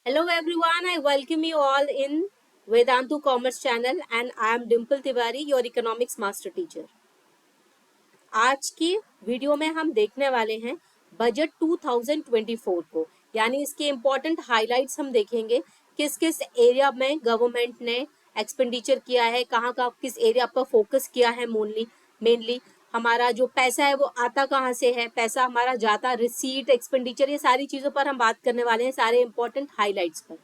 Hello everyone, I welcome you all in Vedantu Commerce channel and I am Dimple Tiwari, your economics master teacher. आज की video में हम देखने वाले हैं बजट 2024 को, यानी इसके इम्पोर्टेंट हाइलाइट्स हम देखेंगे किस किस एरिया में गवर्नमेंट ने एक्सपेंडिचर किया है, कहाँ का किस एरिया पर फोकस किया है। मेनली हमारा जो पैसा है वो आता कहाँ से है, पैसा हमारा जाता, रिसीट, एक्सपेंडिचर, ये सारी चीज़ों पर हम बात करने वाले हैं, सारे इंपॉर्टेंट हाइलाइट्स पर।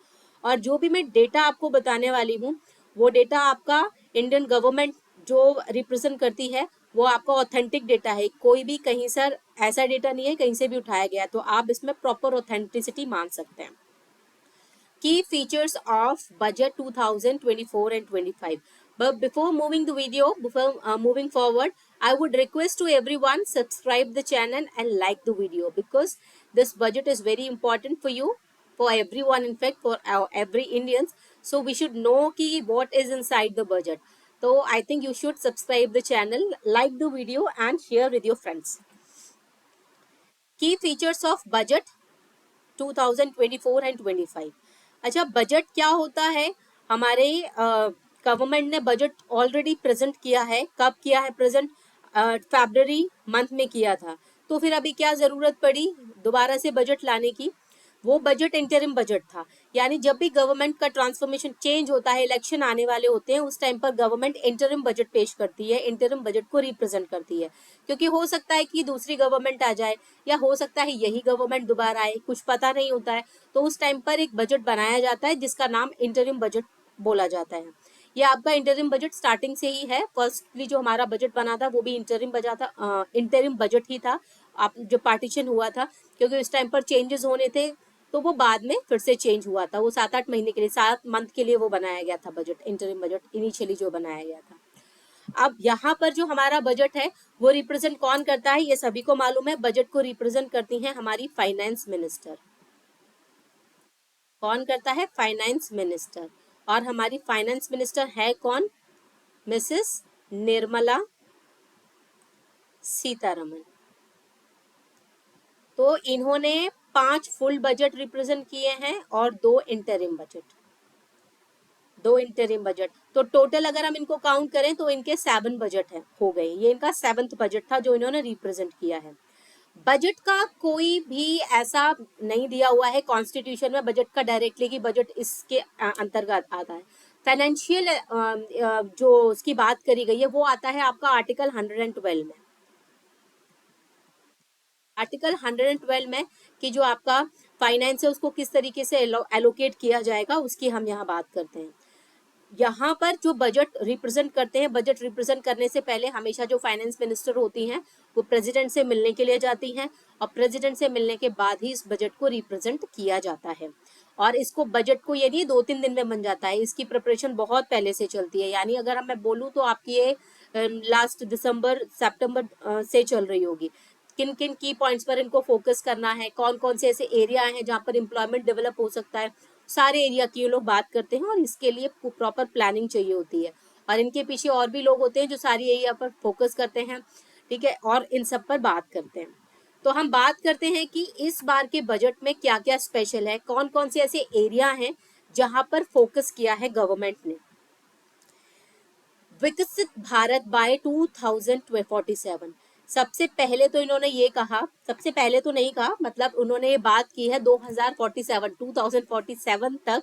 और जो भी मैं डेटा आपको बताने वाली हूँ वो डेटा आपका इंडियन गवर्नमेंट जो रिप्रेजेंट करती है वो आपका ऑथेंटिक डेटा है। कोई भी कहीं सर ऐसा डेटा नहीं है कहीं से भी उठाया गया, तो आप इसमें प्रॉपर ऑथेंटिसिटी मान सकते हैं। Key features of budget 2024 and 25. But before moving the video, before moving forward, I would request to everyone subscribe the channel and like the video because this budget is very important for you, for everyone, in fact for every Indians. So we should know ki what is inside the budget. So I think you should subscribe the channel, like the video and share with your friends. Key features of budget 2024 and 25। अच्छा, budget क्या होता है? हमारे government ने budget already present किया है। कब किया है प्रेजेंट? फरवरी मंथ में किया था। तो फिर अभी क्या ज़रूरत पड़ी दोबारा से बजट लाने की? वो बजट इंटरिम बजट था, यानी जब भी गवर्नमेंट का ट्रांसफॉर्मेशन चेंज होता है, इलेक्शन आने वाले होते हैं, उस टाइम पर गवर्नमेंट इंटरिम बजट पेश करती है, इंटरिम बजट को रिप्रेजेंट करती है। क्योंकि हो सकता है कि दूसरी गवर्नमेंट आ जाए या हो सकता है यही गवर्नमेंट दोबारा आए, कुछ पता नहीं होता है। तो उस टाइम पर एक बजट बनाया जाता है जिसका नाम इंटरिम बजट बोला जाता है। ये आपका इंटरिम बजट स्टार्टिंग से ही है। फर्स्टली जो हमारा बजट बना था वो भी इंटरिम बजट ही था। आप जो पार्टीशन हुआ था, क्योंकि उस टाइम पर चेंजेस होने थे, तो वो बाद में फिर से चेंज हुआ था। वो 7-8 महीने के लिए, 7 मंथ के लिए वो बनाया गया था बजट, इंटरिम बजट इनिशियली जो बनाया गया था। अब यहाँ पर जो हमारा बजट है वो रिप्रेजेंट कौन करता है, ये सभी को मालूम है। बजट को रिप्रेजेंट करती हैं हमारी फाइनेंस मिनिस्टर। कौन करता है? Finance minister. और हमारी फाइनेंस मिनिस्टर है कौन? मिसेस निर्मला सीतारमन। तो इन्होंने 5 फुल बजट रिप्रेजेंट किए हैं और 2 इंटरिम बजट। तो टोटल अगर हम इनको काउंट करें तो इनके 7 बजट है, हो गए। ये इनका 7th बजट था जो इन्होंने रिप्रेजेंट किया है। बजट का कोई भी ऐसा नहीं दिया हुआ है कॉन्स्टिट्यूशन में बजट का डायरेक्टली कि बजट इसके अंतर्गत आता है। फाइनेंशियल जो उसकी बात करी गई है वो आता है आपका आर्टिकल 112 में। आर्टिकल 112 में कि जो आपका फाइनेंस है उसको किस तरीके से एलोकेट किया जाएगा उसकी हम यहाँ बात करते हैं। यहाँ पर जो बजट रिप्रेजेंट करते हैं, बजट रिप्रेजेंट करने से पहले हमेशा जो फाइनेंस मिनिस्टर होती हैं वो प्रेसिडेंट से मिलने के लिए जाती हैं और प्रेसिडेंट से मिलने के बाद ही इस बजट को रिप्रेजेंट किया जाता है। और इसको बजट को ये नहीं 2-3 दिन में बन जाता है, इसकी प्रिपरेशन बहुत पहले से चलती है। यानी अगर मैं बोलूँ तो आपकी ये लास्ट दिसंबर सितंबर से चल रही होगी। किन किन की पॉइंट्स पर इनको फोकस करना है, कौन कौन से ऐसे एरिया हैं जहाँ पर एम्प्लॉयमेंट डेवलप हो सकता है, सारे एरिया की ये लोग बात करते हैं और इसके लिए प्रॉपर प्लानिंग चाहिए होती है। और इनके पीछे और भी लोग होते हैं जो सारी एरिया पर फोकस करते हैं, ठीक है, और इन सब पर बात करते हैं। तो हम बात करते हैं कि इस बार के बजट में क्या क्या स्पेशल है, कौन कौन से ऐसे एरिया हैं जहां पर फोकस किया है गवर्नमेंट ने। विकसित भारत बाय 2047। सबसे पहले तो इन्होंने ये कहा, सबसे पहले तो नहीं कहा, मतलब उन्होंने ये बात की है 2047 तक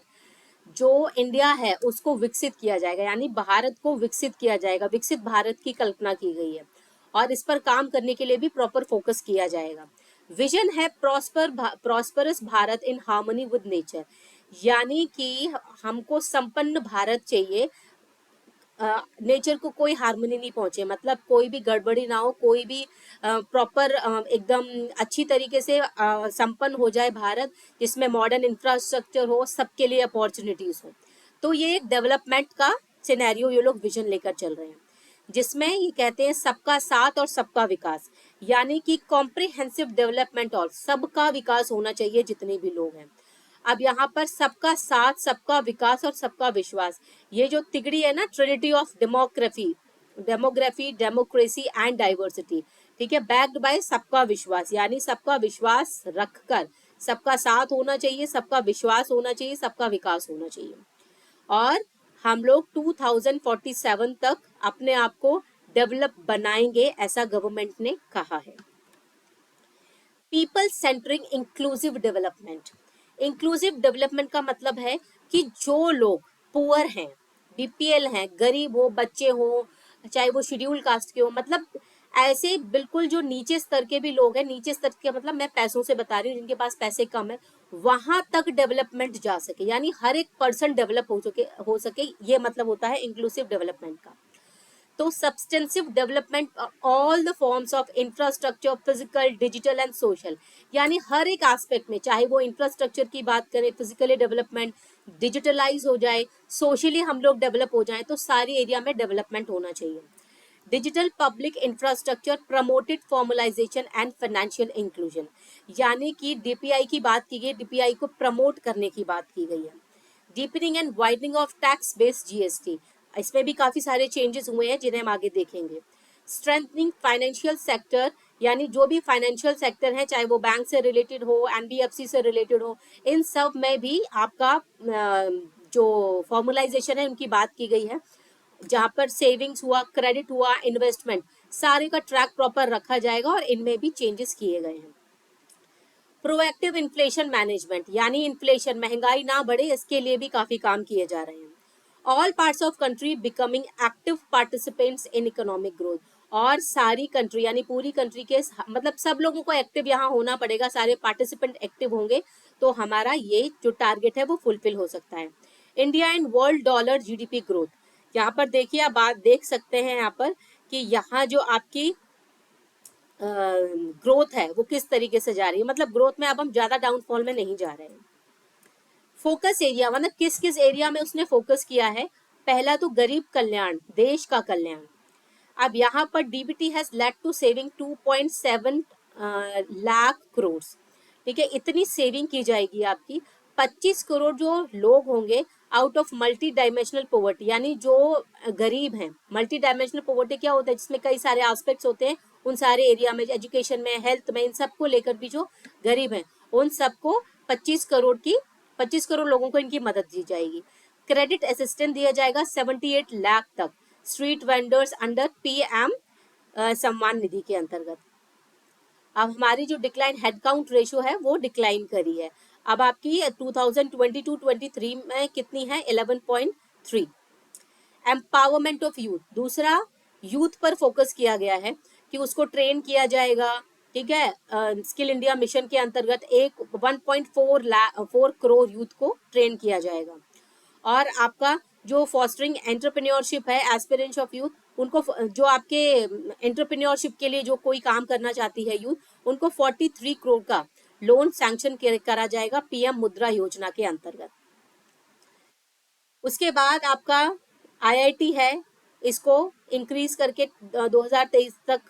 जो इंडिया है उसको विकसित किया जाएगा, यानी भारत को विकसित किया जाएगा। विकसित भारत की कल्पना की गई है और इस पर काम करने के लिए भी प्रॉपर फोकस किया जाएगा। विजन है prosperous Bharat in harmony with nature, यानी कि हमको संपन्न भारत चाहिए, नेचर को कोई हार्मनी नहीं पहुंचे, मतलब कोई भी गड़बड़ी ना हो, कोई भी प्रॉपर एकदम अच्छी तरीके से संपन्न हो जाए भारत, जिसमें मॉडर्न इंफ्रास्ट्रक्चर हो, सबके लिए अपॉर्चुनिटीज हो। तो ये एक डेवलपमेंट का सिनेरियो ये लोग विजन लेकर चल रहे हैं, जिसमें ये कहते हैं सबका साथ और सबका विकास, यानी कि कॉम्प्रिहेंसिव डेवलपमेंट और सबका विकास होना चाहिए जितने भी लोग हैं। अब यहाँ पर सबका साथ, सबका विकास और सबका विश्वास, ये जो तिगड़ी है ना, Trinity of democracy and diversity, ठीक है, बैक्ड बाय सबका विश्वास, यानी सबका विश्वास रखकर सबका साथ होना चाहिए, सबका विश्वास होना चाहिए, सबका विकास होना चाहिए। और हम लोग 2047 तक अपने आप को डेवलप बनाएंगे, ऐसा गवर्नमेंट ने कहा है। People centering inclusive development. Inclusive development का मतलब है कि जो लोग पुअर हैं, बीपीएल हैं, गरीब हो, बच्चे हो, चाहे वो शेड्यूल कास्ट के हो, मतलब ऐसे बिल्कुल जो नीचे स्तर के भी लोग हैं, नीचे स्तर के मतलब मैं पैसों से बता रही हूँ, जिनके पास पैसे कम है, वहां तक डेवलपमेंट जा सके, यानी हर एक पर्सन डेवलप हो सके, ये मतलब होता है इंक्लूसिव डेवलपमेंट का। तो substantive development all the forms of infrastructure, physical, digital and social, यानी हर एक एस्पेक्ट में, चाहे वो इंफ्रास्ट्रक्चर की बात करें, फिजिकली डेवलपमेंट, डिजिटलाइज हो जाए, सोशली हम लोग डेवलप हो जाए, तो सारी एरिया में डेवलपमेंट होना चाहिए। Digital public infrastructure promoted formalisation and financial inclusion, यानी कि डीपीआई की बात की गई, डीपीआई को प्रमोट करने की बात की गई है। Deepening and widening of tax based GST, इसमें भी काफी सारे चेंजेस हुए हैं जिन्हें हम आगे देखेंगे। स्ट्रेंथनिंग फाइनेंशियल सेक्टर, यानी जो भी फाइनेंशियल सेक्टर है, चाहे वो बैंक से रिलेटेड हो, एनबीएफसी से रिलेटेड हो, इन सब में भी आपका जो फॉर्मलाइजेशन है उनकी बात की गई है, जहां पर सेविंग्स हुआ, क्रेडिट हुआ, इन्वेस्टमेंट, सारे का ट्रैक प्रॉपर रखा जाएगा और इनमें भी चेंजेस किए गए हैं। प्रोएक्टिव इन्फ्लेशन मैनेजमेंट, यानी इन्फ्लेशन, महंगाई ना बढ़े, इसके लिए भी काफी काम किए जा रहे हैं। All parts of country becoming active participants in economic growth, और सारी कंट्री यानी पूरी कंट्री के मतलब सब लोगों को एक्टिव यहाँ होना पड़ेगा, सारे पार्टिसिपेंट एक्टिव होंगे तो हमारा ये जो टारगेट है वो फुलफिल हो सकता है। India and world dollar GDP growth, यहाँ पर देखिए, आप बात देख सकते हैं यहाँ पर कि यहाँ जो आपकी ग्रोथ है वो किस तरीके से जा रही है, मतलब ग्रोथ में अब हम ज्यादा डाउनफॉल में नहीं जा रहे हैं। फोकस एरिया, मतलब किस किस एरिया में उसने फोकस किया है। पहला तो गरीब कल्याण, देश का कल्याण। अब यहाँ पर DBT has led to saving 2.7 lakh crore, ठीक है, इतनी सेविंग की जाएगी आपकी। 25 करोड़ जो लोग होंगे out of multi dimensional poverty, यानी जो गरीब हैं। मल्टी डायमेंशनल पॉवर्टी क्या होता है, जिसमें कई सारे एस्पेक्ट्स होते हैं, उन सारे एरिया में, एजुकेशन में, हेल्थ में, इन सबको लेकर भी जो गरीब हैं उन सबको 25 करोड़ लोगों को इनकी मदद दी जाएगी। क्रेडिट असिस्टेंस दिया जाएगा 78 लाख तक street vendors under PM Samman Nidhi के अंतर्गत। अब हमारी जो डिक्लाइन हेड काउंट रेशियो है वो डिक्लाइन करी है, अब आपकी 2022-23 में कितनी है, 11.3। एम्पावरमेंट ऑफ यूथ, दूसरा यूथ पर फोकस किया गया है कि उसको ट्रेन किया जाएगा, ठीक है। स्किल इंडिया मिशन के अंतर्गत 1.4 करोड़ यूथ को ट्रेन किया जाएगा। और आपका जो फॉस्टरिंग एंटरप्रेन्योरशिप है, एस्पिरेंस ऑफ यूथ, उनको जो आपके एंटरप्रेन्योरशिप के लिए जो कोई काम करना चाहती है यूथ, उनको 43 करोड़ का लोन सैंक्शन करा जाएगा पीएम मुद्रा योजना के अंतर्गत। उसके बाद आपका आईआईटी है, इसको इंक्रीज करके 2023 तक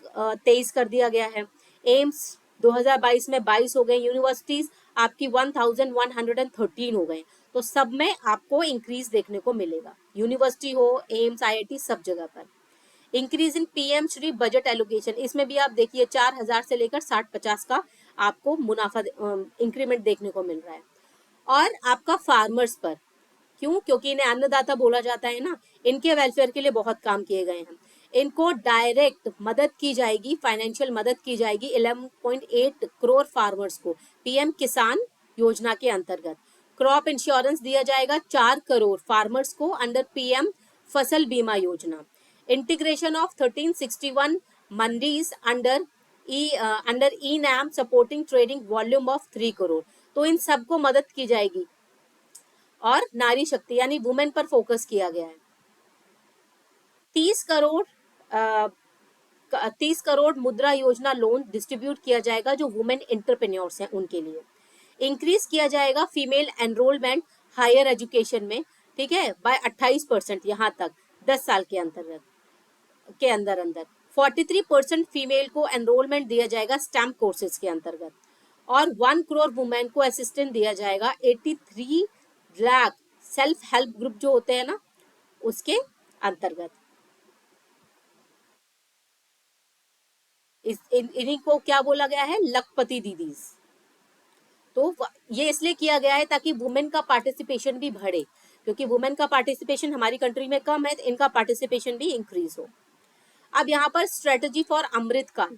23 कर दिया गया है। एम्स 2022 में 22 हो गए, यूनिवर्सिटीज आपकी 1113 हो गए, तो सब में आपको इंक्रीज देखने को मिलेगा, यूनिवर्सिटी हो, एम्स, आईआईटी, सब जगह पर। Increase in PM Shri budget allocation, इसमें भी आप देखिए 4000 से लेकर 60-50 का आपको मुनाफा इंक्रीमेंट देखने को मिल रहा है। और आपका फार्मर्स पर, क्यों, क्योंकि इन्हें अन्नदाता बोला जाता है ना, इनके वेलफेयर के लिए बहुत काम किए गए हैं। इनको डायरेक्ट मदद की जाएगी, फाइनेंशियल मदद की जाएगी 11.8 करोड़ फार्मर्स को पीएम किसान योजना के अंतर्गत। क्रॉप इंश्योरेंस दिया जाएगा 4 करोड़ फार्मर्स को under PM Fasal Bima Yojana. Integration of 1361 mandis under e NAM supporting trading volume of 3 crore, तो इन सबको मदद की जाएगी। और नारी शक्ति यानी वुमेन पर फोकस किया गया है। 30 करोड़ 30 करोड़ मुद्रा योजना लोन डिस्ट्रीब्यूट किया जाएगा जो वुमेन एंटरप्रेन्योर्स हैं उनके लिए। इंक्रीज किया जाएगा फीमेल एनरोलमेंट हायर एजुकेशन में, ठीक है, बाय 28% यहाँ तक 10 साल के अंतर्गत के अंदर अंदर। 43% फीमेल को एनरोलमेंट दिया जाएगा स्टैम्प कोर्सेज के अंतर्गत। और 1 करोड़ वुमेन को असिस्टेंट दिया जाएगा 83 लाख सेल्फ हेल्प ग्रुप जो होते हैं ना उसके अंतर्गत। इन्हीं को क्या बोला गया है, लखपति दीदीज। तो ये इसलिए किया गया है ताकि वुमेन का पार्टिसिपेशन भी बढ़े, क्योंकि वुमेन का पार्टिसिपेशन हमारी कंट्री में कम है, तो इनका पार्टिसिपेशन भी इंक्रीज हो। अब यहाँ पर स्ट्रेटजी फॉर अमृत काल,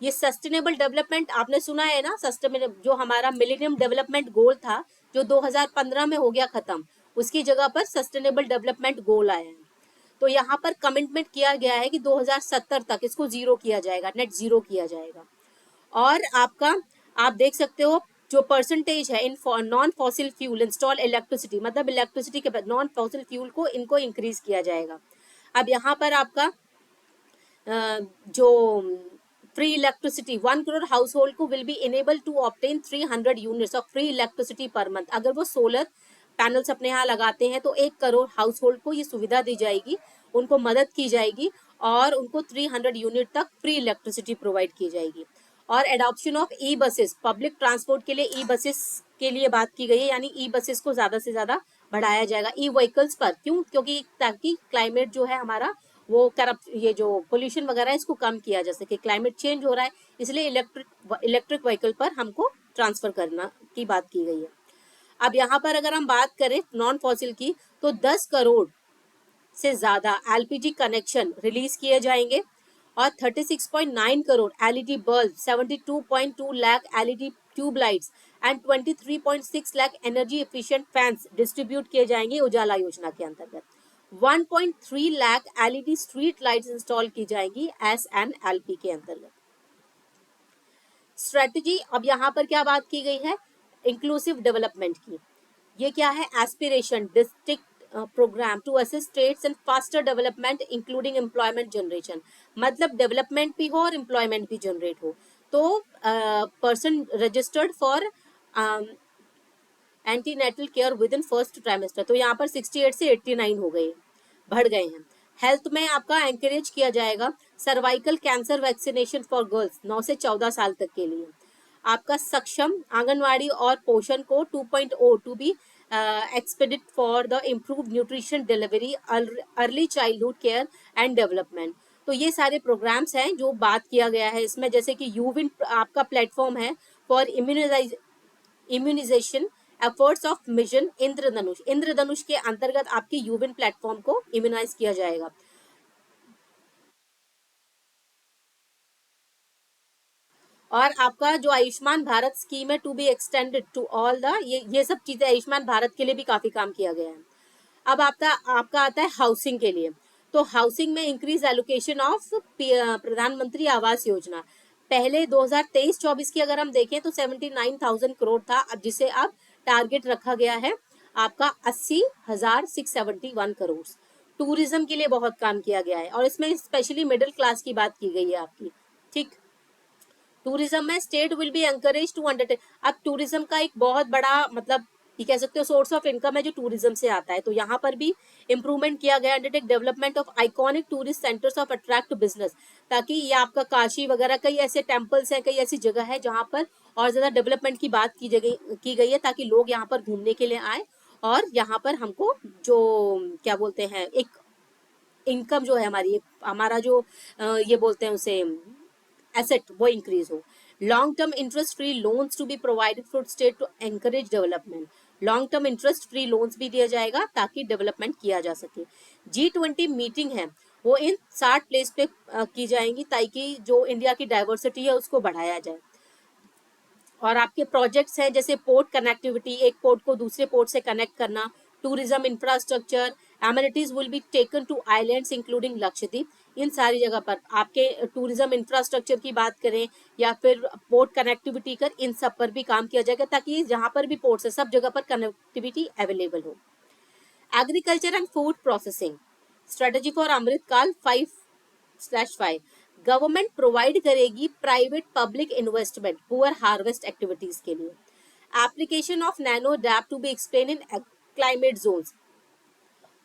ये सस्टेनेबल डेवलपमेंट आपने सुना है ना, सस्टेनेबल जो हमारा मिलेनियम डेवलपमेंट गोल था जो 2015 में हो गया खत्म, उसकी जगह पर सस्टेनेबल डेवलपमेंट गोल आया है। तो यहाँ पर कमिटमेंट किया गया है कि 2070 तक इसको जीरो किया जाएगा, नेट जीरो किया जाएगा। और आपका आप देख सकते हो जो परसेंटेज है in non fossil fuel install electricity, मतलब इलेक्ट्रिसिटी के नॉन फॉसिल फ्यूल को इनको इंक्रीज किया जाएगा। अब यहाँ पर आपका जो free electricity 1 crore household को will be enable to obtain 300 units of free electricity per month. अगर वो सोलर पैनल्स अपने यहाँ लगाते हैं तो 1 करोड़ हाउस होल्ड को ये सुविधा दी जाएगी, उनको मदद की जाएगी और उनको 300 यूनिट तक फ्री इलेक्ट्रिसिटी प्रोवाइड की जाएगी। और adoption of e buses, public transport के लिए ई बसेस के लिए बात की गई है, यानी ई बसेस को ज्यादा से ज्यादा बढ़ाया जाएगा ई व्हीकल्स पर। क्यों? क्योंकि ताकि क्लाइमेट जो है हमारा वो करप्ट, ये जो पोल्यूशन वगैरह है इसको कम किया जा सके, क्लाइमेट चेंज हो रहा है, इसलिए इलेक्ट्रिक व्हीकल पर हमको ट्रांसफर करना की बात की गई है। अब यहाँ पर अगर हम बात करें नॉन फॉसिल की, तो 10 करोड़ से ज्यादा एलपीजी कनेक्शन रिलीज किए जाएंगे और 36.9 crore LED bulb, 72.2 lakh LED tube lights and 23.6 lakh energy efficient fans distribute किए जाएंगे उजाला योजना के अंतर्गत। 1.3 lakh LED street lights install की जाएंगी एसएनएलपी के अंतर्गत। स्ट्रेटजी, अब यहाँ पर क्या बात की गई है, इंक्लूसिव डेवलपमेंट की। ये क्या है, aspiration district programme to assist states in faster development including employment generation, मतलब डेवलपमेंट भी हो और एम्प्लॉयमेंट भी जनरेट हो। तो person registered for antenatal care within first trimester, तो यहाँ पर 68 से 89 हो गए, बढ़ गए हैं। हेल्थ में आपका एंकरेज किया जाएगा cervical cancer vaccination for girls 9 से 14 साल तक के लिए। आपका सक्षम आंगनवाड़ी और पोषण को 2.0 to be expedite for the improve nutrition delivery early childhood care and development. तो ये सारे प्रोग्राम्स हैं जो बात किया गया है इसमें, जैसे कि यूविन आपका प्लेटफॉर्म है for immunisation efforts of mission Indradhanush, Indradhanush के अंतर्गत आपकी यूविन प्लेटफॉर्म को इम्यूनाइज किया जाएगा। और आपका जो आयुष्मान भारत स्कीम है to be extended to all the, ये सब चीजें आयुष्मान भारत के लिए भी काफी काम किया गया है। अब आपका आता है हाउसिंग के लिए, तो हाउसिंग में इंक्रीज एलोकेशन ऑफ प्रधानमंत्री आवास योजना। पहले 2023-24 की अगर हम देखें तो 79,000 करोड़ था, अब जिसे अब टारगेट रखा गया है आपका 80,671 करोड़। टूरिज्म के लिए बहुत काम किया गया है और इसमें स्पेशली मिडिल क्लास की बात की गई है आपकी, ठीक। टूरिज्म में state will be encourage to undertake, अब टूरिज्म का एक बहुत बड़ा मतलब ये कह सकते हो सोर्स ऑफ इनकम है जो टूरिज्म से आता है, तो यहाँ पर भी इंप्रूवमेंट किया गया, undertake development of iconic tourist centres of attract business, ताकि ये आपका काशी वगैरह कई ऐसे टेम्पल्स हैं, कई ऐसी जगह है जहाँ पर और ज्यादा डेवलपमेंट की बात की गई है ताकि लोग यहाँ पर घूमने के लिए आए और यहाँ पर हमको जो क्या बोलते हैं एक इनकम जो है हमारा जो ये बोलते हैं उसे एसेट वो इंक्रीज हो। Long term interest free loans to be provided for state to encourage development, long term interest free loans भी दिया जाएगा ताकि डेवलपमेंट किया जा सके। G20 मीटिंग है वो इन 60 प्लेस पे की जाएंगी ताकि जो इंडिया की डाइवर्सिटी है उसको बढ़ाया जाए। और आपके प्रोजेक्ट्स हैं जैसे पोर्ट कनेक्टिविटी, एक पोर्ट को दूसरे पोर्ट से कनेक्ट करना, tourism infrastructure, amenities will be taken to islands including Lakshadweep. इन सारी जगह पर आपके टूरिज्म इंफ्रास्ट्रक्चर की बात करें या फिर पोर्ट कनेक्टिविटी कर, इन सब पर भी काम किया जाएगा ताकि जहां पर भी पोर्ट्स है सब जगह पर कनेक्टिविटी अवेलेबल हो। Agriculture and food processing strategy for Amritkaal 5/5, government provide करेगी private public investment poor harvest activities के लिए। Application of nano DAP to be explain in climate zones.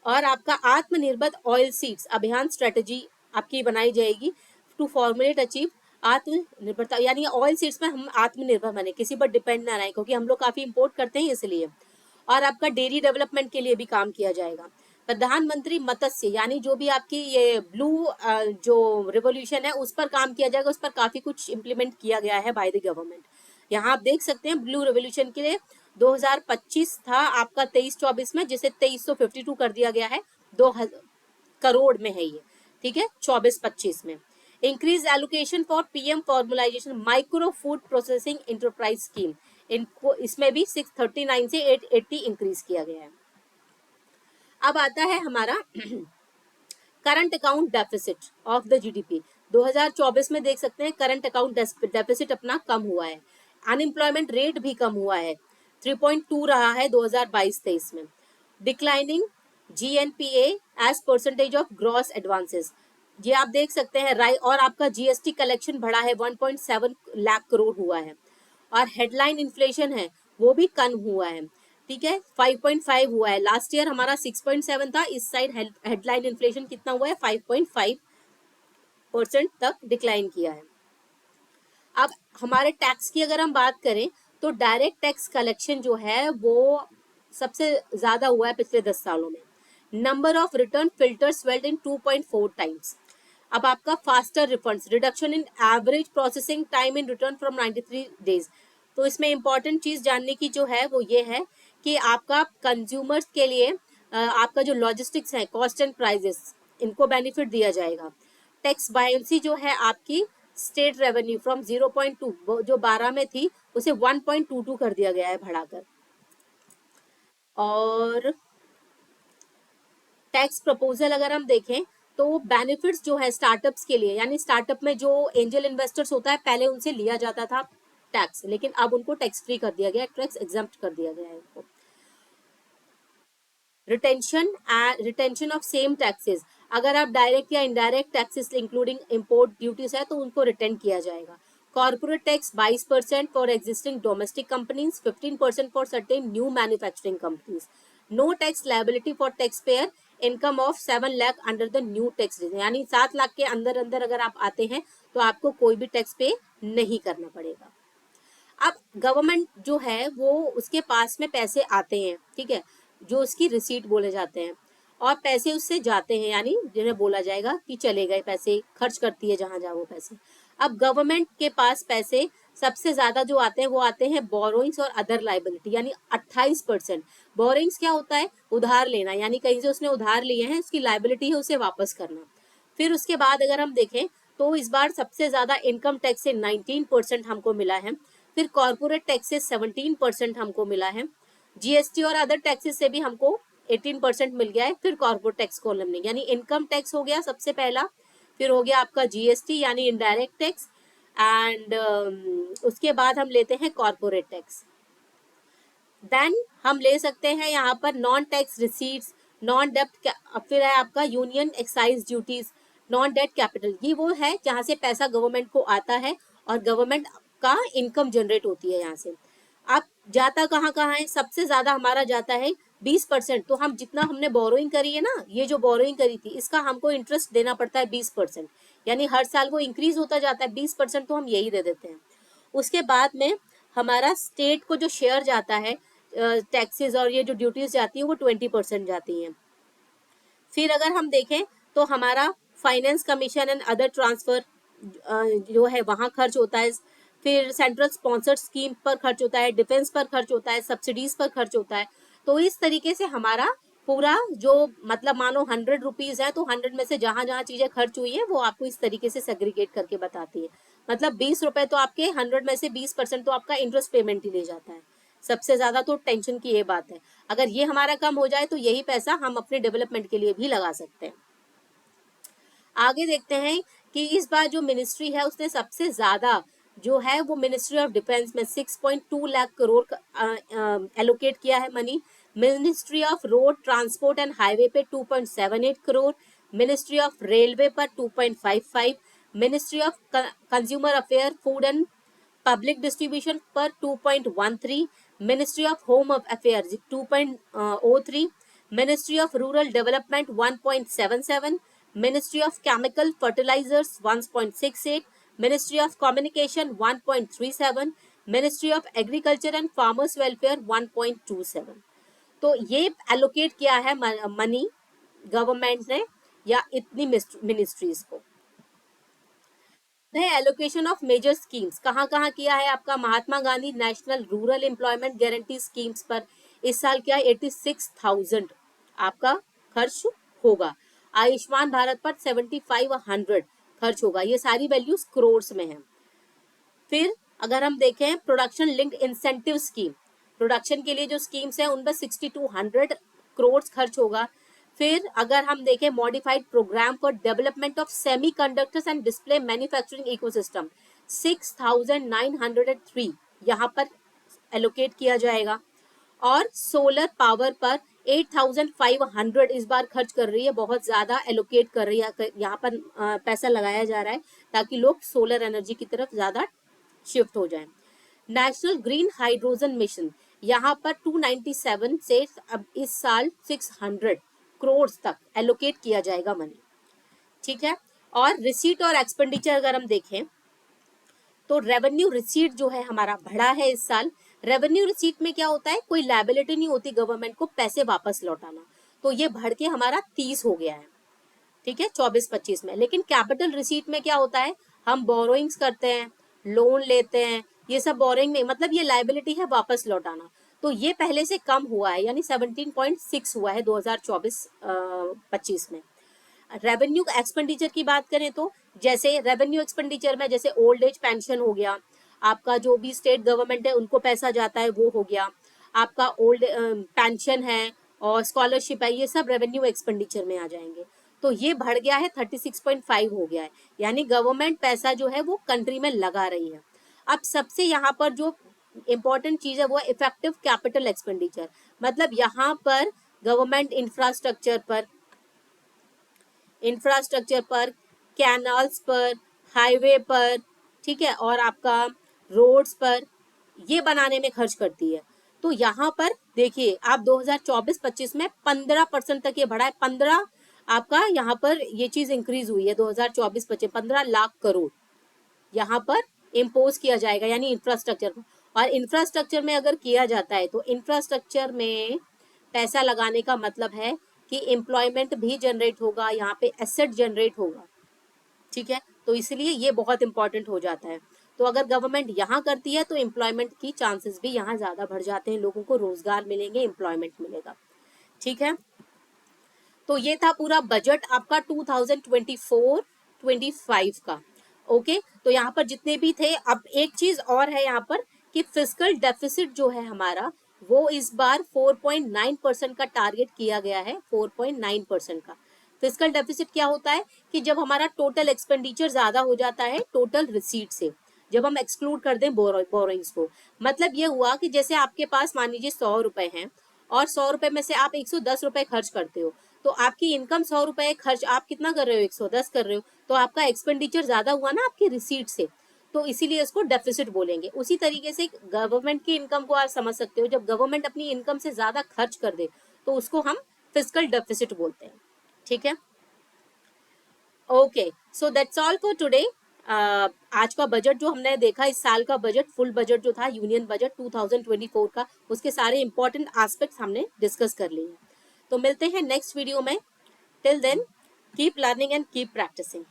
और आपका आत्मनिर्भर ऑयल सीड्स अभियान स्ट्रेटेजी आपकी बनाई जाएगी टू फॉर्मुलेट अचीव आत्मनिर्भरता, यानी ऑयल सीड्स में हम आत्मनिर्भर बने, किसी पर डिपेंड ना रहे, क्योंकि हम लोग काफी इंपोर्ट करते हैं इसलिए। और आपका डेयरी डेवलपमेंट के लिए भी काम किया जाएगा। प्रधानमंत्री मत्स्य, यानी जो भी आपकी ये ब्लू जो रिवोल्यूशन है उस पर काम किया जाएगा, उस पर काफी कुछ इम्प्लीमेंट किया गया है बाय द गवर्नमेंट। यहाँ आप देख सकते हैं ब्लू रेवोल्यूशन के लिए 2025 था आपका 23-24 में, जिसे 2352 कर दिया गया है, 2 करोड़ में है ये, ठीक है, 24-25 में। Increase allocation for PM formalisation micro food processing enterprise scheme, इनको इसमें भी 639 से 880 इंक्रीज किया गया है। अब आता है हमारा current account deficit of the GDP. 2024 में देख सकते हैं करंट अकाउंट डेफिसिट अपना कम हुआ है। अनएम्प्लॉयमेंट रेट भी कम हुआ है, 3.2 रहा है 2022-23 में। Declining GNPA as percentage of gross advances, ये आप देख सकते हैं। और आपका जीएसटी कलेक्शन बढ़ा है, 1.7 लाख करोड़ हुआ है। और हेडलाइन इन्फ्लेशन है वो भी कम हुआ है, ठीक है, 5.5 हुआ है। लास्ट ईयर हमारा 6.7 था, इस साइड हेडलाइन इन्फ्लेशन कितना हुआ है, 5.5% तक डिक्लाइन किया है। अब हमारे टैक्स की अगर हम बात करें तो डायरेक्ट टैक्स कलेक्शन जो है वो सबसे ज्यादा हुआ है पिछले 10 सालों में। Number of return filter swelled in 2.4 times. अब आपका faster refunds, reduction in average processing time in return from 93 days. तो इसमें इंपॉर्टेंट चीज जानने की जो है वो ये है कि आपका कंज्यूमर्स के लिए आपका जो लॉजिस्टिक्स है, कॉस्ट एंड प्राइजेस, इनको बेनिफिट दिया जाएगा। टैक्स बायंसी जो है आपकी स्टेट रेवेन्यू फ्रॉम 0.2 जो 12 में थी उसे 1.22 कर दिया गया है बढ़ाकर। और टैक्स प्रपोजल अगर हम देखें तो बेनिफिट्स जो है स्टार्टअप्स के लिए, यानी स्टार्टअप में जो एंजल इन्वेस्टर्स होता है पहले उनसे लिया जाता था टैक्स, लेकिन अब उनको टैक्स फ्री कर दिया गया, टैक्स एग्जम्प्ट कर दिया गया है उनको। रिटेंशन ऑफ सेम टैक्सेस, अगर आप डायरेक्ट या indirect taxes including import duties है तो उनको रिटर्न किया जाएगा। Corporate tax 22% for existing domestic companies, 15% for certain new manufacturing companies. No tax liability for tax payer income of 7 lakh under the new tax, यानी 7 लाख के अंदर अंदर अगर आप आते हैं तो आपको कोई भी टैक्स पे नहीं करना पड़ेगा। अब गवर्नमेंट जो है वो उसके पास में पैसे आते हैं, ठीक है, जो उसकी रिसीट बोले जाते हैं, और पैसे उससे जाते हैं, यानी जिन्हें बोला जाएगा कि चले गए पैसे, खर्च करती है जहां जहां वो पैसे। अब गवर्नमेंट के पास पैसे सबसे ज्यादा जो आते हैं वो आते हैं बोरोइंग्स और अदर लाइबिलिटी, यानी 28%। बोरोइंग्स क्या होता है, उधार लेना, यानी कहीं से उसने उधार लिए हैं, उसकी लाइबिलिटी है उसे वापस करना। फिर उसके बाद अगर हम देखें तो इस बार सबसे ज्यादा इनकम टैक्स से 19% हमको मिला है। फिर कॉर्पोरेट टैक्सेस 17% हमको मिला है। जीएसटी और अदर टैक्सेस से भी हमको 18% मिल गया है। फिर कॉर्पोरेट टैक्स कॉलम में, यानी इनकम टैक्स हो गया सबसे पहला, फिर हो गया आपका जीएसटी यानी इनडायरेक्ट टैक्स, एंड उसके बाद हम लेते हैं कॉर्पोरेट टैक्स। देन हम ले सकते हैं यहाँ पर नॉन टैक्स रिसीट्स, नॉन डेप्ट, फिर है आपका union excise duties, non debt capital, ये वो है जहाँ से पैसा गवर्नमेंट को आता है और गवर्नमेंट का इनकम जनरेट होती है यहाँ से। अब जाता कहाँ कहाँ है, सबसे ज्यादा हमारा जाता है 20%। तो हम जितना हमने बोरोइंग करी है ना, ये जो बोरोइंग करी थी इसका हमको इंटरेस्ट देना पड़ता है 20%, यानी हर साल वो इंक्रीज होता जाता है 20%, तो हम यही दे देते हैं। उसके बाद में हमारा स्टेट को जो शेयर जाता है टैक्सेस और ये जो ड्यूटीज जाती है वो 20% जाती हैं। फिर अगर हम देखें तो हमारा finance commission and other transfer जो है वहाँ खर्च होता है। फिर सेंट्रल स्पॉन्सर्ड स्कीम पर खर्च होता है, डिफेंस पर खर्च होता है, सब्सिडीज पर खर्च होता है। तो इस तरीके से हमारा पूरा जो मतलब मानो 100 रुपीज है तो 100 में से जहां जहां चीजें खर्च हुई है वो आपको इस तरीके से सेग्रीगेट करके बताती है। मतलब 20 रुपए तो आपके 100 में से 20% तो आपका इंटरेस्ट पेमेंट ही ले जाता है। सबसे ज्यादा तो टेंशन की ये बात है, अगर ये हमारा कम हो जाए तो यही पैसा हम अपने डेवलपमेंट के लिए भी लगा सकते हैं। आगे देखते हैं कि इस बार जो मिनिस्ट्री है उसने सबसे ज्यादा जो है वो मिनिस्ट्री ऑफ डिफेंस में 6.2 लाख करोड़ एलोकेट किया है money. Ministry of road transport and highway पे 2.78 करोड़, मिनिस्ट्री ऑफ रेलवे पर 2.55, ministry of consumer affair food and public distribution पर 2.13, ministry of home affairs 2.03, ministry of rural development 1.77, ministry of chemical fertilisers 1.68, ministry of communication 1.37, ministry of agriculture and farmers welfare 1.27। तो ये allocate किया है money government ने या इतनी ministries को। है एलोकेशन ऑफ मेजर स्कीम्स कहाँ कहाँ किया है आपका Mahatma Gandhi national rural employment guarantee schemes पर इस साल क्या 86,000 आपका खर्च होगा। आयुष्मान भारत पर 7500 खर्च होगा। ये सारी वैल्यूज करोड़ में है। फिर अगर हम देखें production linked incentive scheme, production के लिए जो स्कीम्स है उन पर 6200 करोड़ खर्च होगा। फिर अगर हम देखें modified programme for development of semiconductors and display manufacturing ecosystem 6903 यहाँ पर एलोकेट किया जाएगा। और सोलर पावर पर 8500 इस बार खर्च कर रही है, बहुत ज्यादा एलोकेट कर रही है, यहाँ पर पैसा लगाया जा रहा है ताकि लोग सोलर एनर्जी की तरफ ज्यादा शिफ्ट हो जाए। नेशनल ग्रीन हाइड्रोजन मिशन यहाँ पर 297 से अब इस साल 600 करोड़ तक एलोकेट किया जाएगा मनी। ठीक है। और रिसीट और एक्सपेंडिचर अगर हम देखें तो रेवेन्यू रिसीट जो है हमारा बढ़ा है इस साल। रेवेन्यू रिसीट में क्या होता है, कोई लायबिलिटी नहीं होती गवर्नमेंट को पैसे वापस लौटाना, तो ये बढ़ के हमारा 30 हो गया है। ठीक है, 24-25 में। लेकिन कैपिटल रिसीट में क्या होता है, हम बोरोइंग्स करते हैं, लोन लेते हैं, ये सब बोरोइंग नहीं, मतलब ये लायबिलिटी है वापस लौटाना, तो ये पहले से कम हुआ है, यानी 17.6 हुआ है 2024-25 में। रेवेन्यू एक्सपेंडिचर की बात करें तो जैसे रेवेन्यू एक्सपेंडिचर में जैसे ओल्ड एज पेंशन हो गया, आपका जो भी स्टेट गवर्नमेंट है उनको पैसा जाता है वो हो गया, आपका ओल्ड पेंशन है और स्कॉलरशिप है, ये सब रेवेन्यू एक्सपेंडिचर में आ जाएंगे। तो ये बढ़ गया है 36.5 हो गया है, यानी गवर्नमेंट पैसा जो है वो कंट्री में लगा रही है। अब सबसे यहाँ पर जो इम्पोर्टेंट चीज है वो इफेक्टिव कैपिटल एक्सपेंडिचर, मतलब यहाँ पर गवर्नमेंट इंफ्रास्ट्रक्चर पर, कैनाल्स पर, हाईवे पर, ठीक है, और आपका रोड्स पर ये बनाने में खर्च करती है। तो यहाँ पर देखिए आप 2024-25 में 15% तक ये बढ़ा है। 15 आपका यहाँ पर ये चीज इंक्रीज हुई है 2024-25, 15 लाख करोड़ यहाँ पर इम्पोज किया जाएगा, यानी इंफ्रास्ट्रक्चर पर। और इंफ्रास्ट्रक्चर में अगर किया जाता है तो इंफ्रास्ट्रक्चर में पैसा लगाने का मतलब है कि एम्प्लॉयमेंट भी जनरेट होगा, यहाँ पे एसेट जनरेट होगा। ठीक है, तो इसलिए ये बहुत इंपॉर्टेंट हो जाता है। तो अगर गवर्नमेंट यहाँ करती है तो एम्प्लॉयमेंट की चांसेस भी यहाँ ज्यादा बढ़ जाते हैं, लोगों को रोजगार मिलेंगे, एम्प्लॉयमेंट मिलेगा। ठीक है, तो ये था पूरा बजट आपका 2024-25 का। ओके, तो यहाँ पर जितने भी थे, अब एक चीज और है यहाँ पर कि फिस्कल डेफिसिट जो है हमारा वो इस बार 4.9% का टारगेट किया गया है। 4.9% का फिस्कल डेफिसिट क्या होता है कि जब हमारा टोटल एक्सपेंडिचर ज्यादा हो जाता है टोटल रिसीट से, जब हम एक्सक्लूड कर दें बोरोइंग्स को। मतलब ये हुआ कि जैसे आपके पास मान लीजिए 100 रुपए हैं और 100 रुपए में से आप 110 रुपए खर्च करते हो, तो आपकी इनकम 100 रुपए, खर्च आप कितना कर रहे हो, 110 कर रहे हो, तो आपका एक्सपेंडिचर ज्यादा हुआ ना आपकी रिसीट से, तो इसीलिए इसको डेफिसिट बोलेंगे। उसी तरीके से गवर्नमेंट की इनकम को आप समझ सकते हो, जब गवर्नमेंट अपनी इनकम से ज्यादा खर्च कर दे तो उसको हम फिस्कल डेफिसिट बोलते हैं। ठीक है, okay, so that's all for today. आज का बजट जो हमने देखा, इस साल का बजट, फुल बजट जो था यूनियन बजट 2024 का, उसके सारे इंपॉर्टेंट एस्पेक्ट्स हमने डिस्कस कर लिए। तो मिलते हैं नेक्स्ट वीडियो में। Till then keep learning and keep practising.